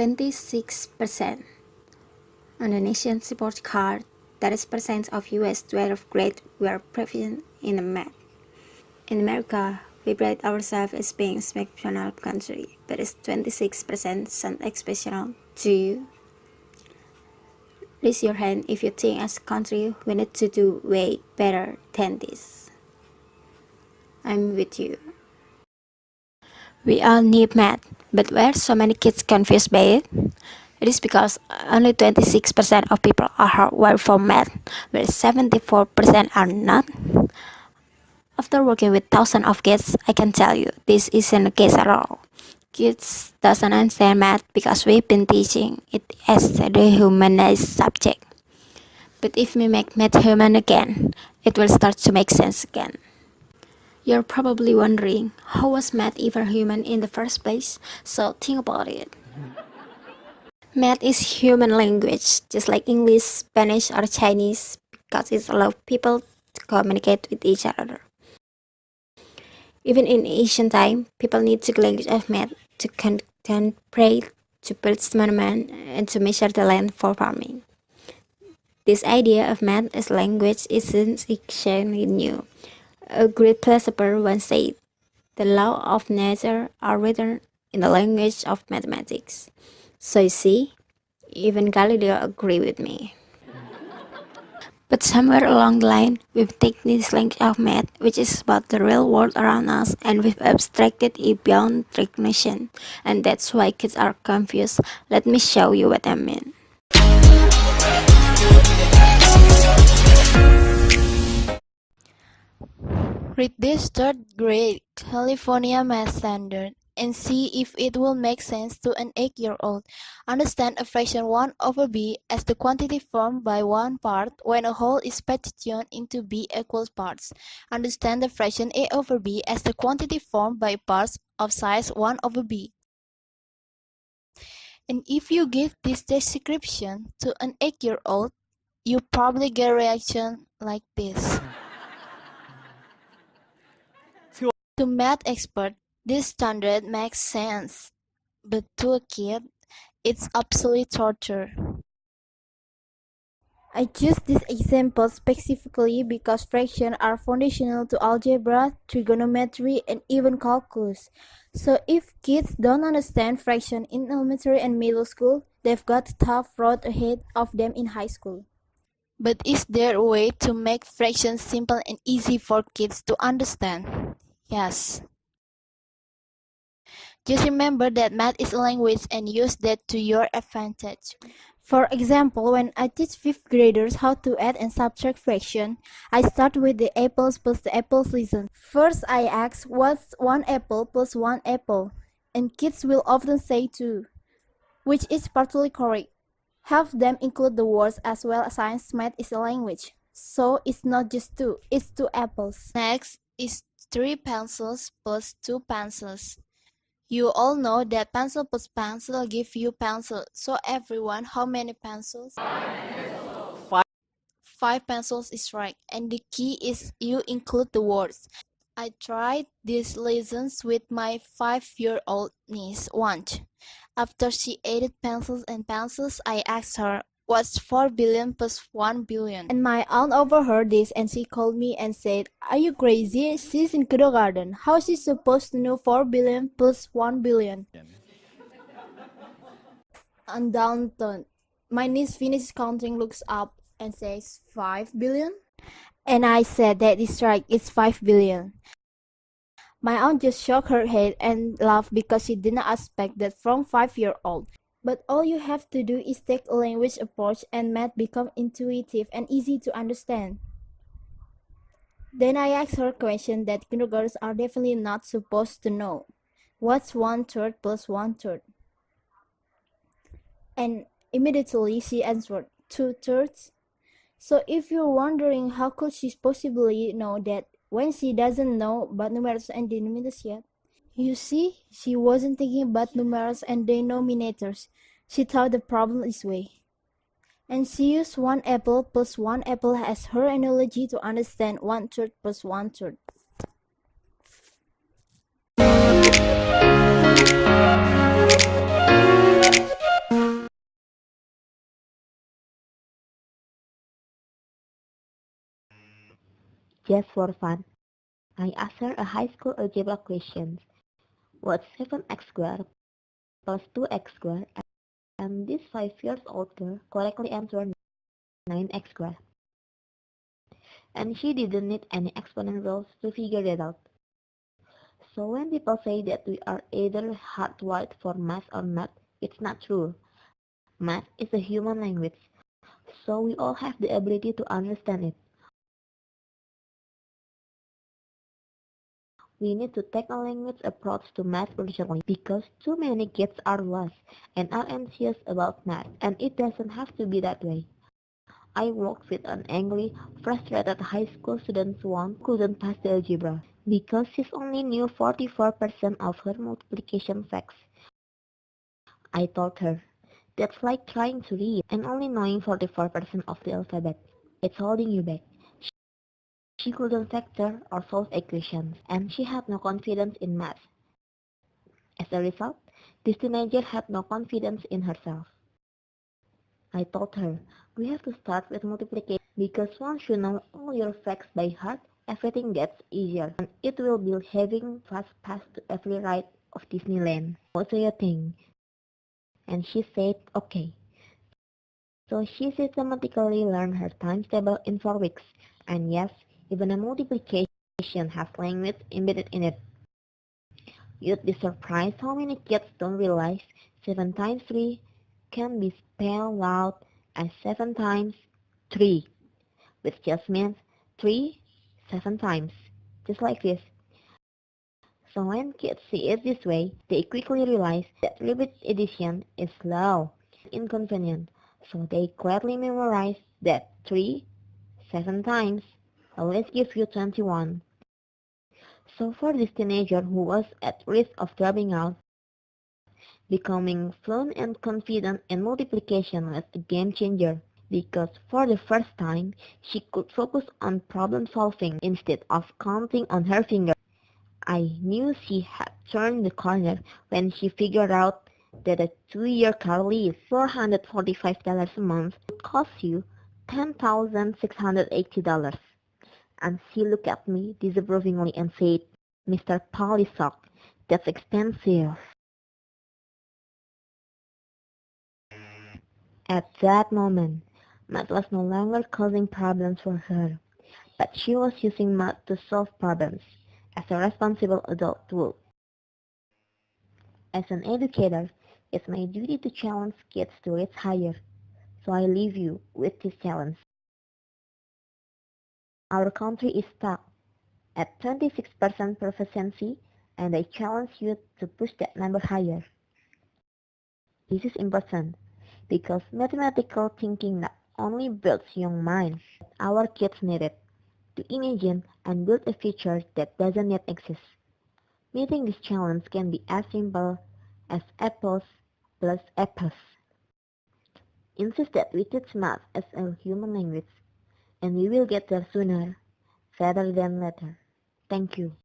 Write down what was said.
26%. On the nation's report card, 30% of US 12th grade were proficient in math. In America, we pride ourselves as being an exceptional country, but is 26% sound exceptional to you? Raise your hand if you think as a country we need to do way better than this. I'm with you. We all need math, but why are so many kids confused by it? It is because only 26% of people are hardwired for math, while 74% are not. After working with thousands of kids, I can tell you this isn't the case at all. Kids doesn't understand math because we've been teaching it as a dehumanized subject. But if we make math human again, it will start to make sense again. You're probably wondering, how was math ever human in the first place? So think about it. Math is human language, just like English, Spanish, or Chinese, because it allows people to communicate with each other. Even in ancient time, people need the language of math to contemplate, to build monument, and to measure the land for farming. This idea of math as language isn't exactly new. A great philosopher once said, "The laws of nature are written in the language of mathematics." So you see, even Galileo agreed with me. But somewhere along the line, we've taken this language of math, which is about the real world around us, and we've abstracted it beyond recognition. And that's why kids are confused. Let me show you what I mean. Read this third-grade California math standard and see if it will make sense to an 8-year-old. Understand a fraction 1 over b as the quantity formed by one part when a whole is partitioned into b equal parts. Understand the fraction a over b as the quantity formed by parts of size 1 over b. And if you give this description to an 8-year-old, you probably get a reaction like this. To math expert, this standard makes sense, but to a kid, it's absolute torture. I choose this example specifically because fractions are foundational to algebra, trigonometry, and even calculus. So if kids don't understand fractions in elementary and middle school, they've got a tough road ahead of them in high school. But is there a way to make fractions simple and easy for kids to understand? Yes. Just remember that math is a language and use that to your advantage. For example, when I teach 5th graders how to add and subtract fraction, I start with the apples plus the apples lesson. First, I ask, what's 1 apple plus 1 apple? And kids will often say 2, which is partly correct. Have them include the words as well as science math is a language. So it's not just 2, it's 2 apples. Next is 3 pencils plus 2 pencils. You all know that pencil plus pencil give you pencil. So everyone, how many pencils? 5 pencils is right. And the key is you include the words. I tried these lessons with my 5-year-old niece once. After she added pencils and pencils, I asked her, what's 4 billion plus 1 billion? And my aunt overheard this and she called me and said, are you crazy? She's in kindergarten. How is she supposed to know 4 billion plus 1 billion? Undaunted, my niece finishes counting, looks up and says, 5 billion? And I said, that is right, it's 5 billion. My aunt just shook her head and laughed because she did not expect that from 5-year-old. But all you have to do is take a language approach and math become intuitive and easy to understand. Then I asked her a question that kindergartners are definitely not supposed to know. What's 1/3 plus 1/3? And immediately she answered, 2/3. So if you're wondering how could she possibly know that when she doesn't know about numerals and denominators yet? You see, she wasn't thinking about numerals and denominators. She thought the problem this way. And she used 1 apple plus 1 apple as her analogy to understand 1/3 plus 1/3. Just for fun, I asked her a high school algebra question. What's 7x squared plus 2x squared? And this 5-year-old girl correctly answered 9x squared. And she didn't need any exponent rules to figure it out. So when people say that we are either hardwired for math or not, it's not true. Math is a human language, so we all have the ability to understand it. We need to take a language approach to math urgently because too many kids are lost and are anxious about math, and it doesn't have to be that way. I worked with an angry, frustrated high school student once who couldn't pass the algebra because she only knew 44% of her multiplication facts. I told her, that's like trying to read and only knowing 44% of the alphabet. It's holding you back. She couldn't factor or solve equations, and she had no confidence in math. As a result, this teenager had no confidence in herself. I told her, we have to start with multiplication because once you know all your facts by heart, everything gets easier and it will be having fast pass to every ride of Disneyland. What do you think? And she said, okay. So she systematically learned her times table in 4 weeks. And yes, even a multiplication has language embedded in it. You'd be surprised how many kids don't realize 7 times 3 can be spelled out as 7 times 3, which just means 3 7 times, just like this. So when kids see it this way, they quickly realize that repeat addition is slow and inconvenient, so they quietly memorize that 3 7 times always gives you 21. So for this teenager who was at risk of dropping out, becoming fluent and confident in multiplication was a game changer because for the first time she could focus on problem solving instead of counting on her fingers. I knew she had turned the corner when she figured out that a 2-year car lease, $445 a month, would cost you $10,680. And she looked at me disapprovingly and said, Mr. Polysock, that's expensive. At that moment, math was no longer causing problems for her, but she was using math to solve problems, as a responsible adult would. As an educator, it's my duty to challenge kids to reach higher, so I leave you with this challenge. Our country is stuck at 26% proficiency, and I challenge you to push that number higher. This is important because mathematical thinking not only builds young minds, but our kids need it to imagine and build a future that doesn't yet exist. Meeting this challenge can be as simple as apples plus apples. Insist that we teach math as a human language, and we will get there sooner rather than later. Thank you.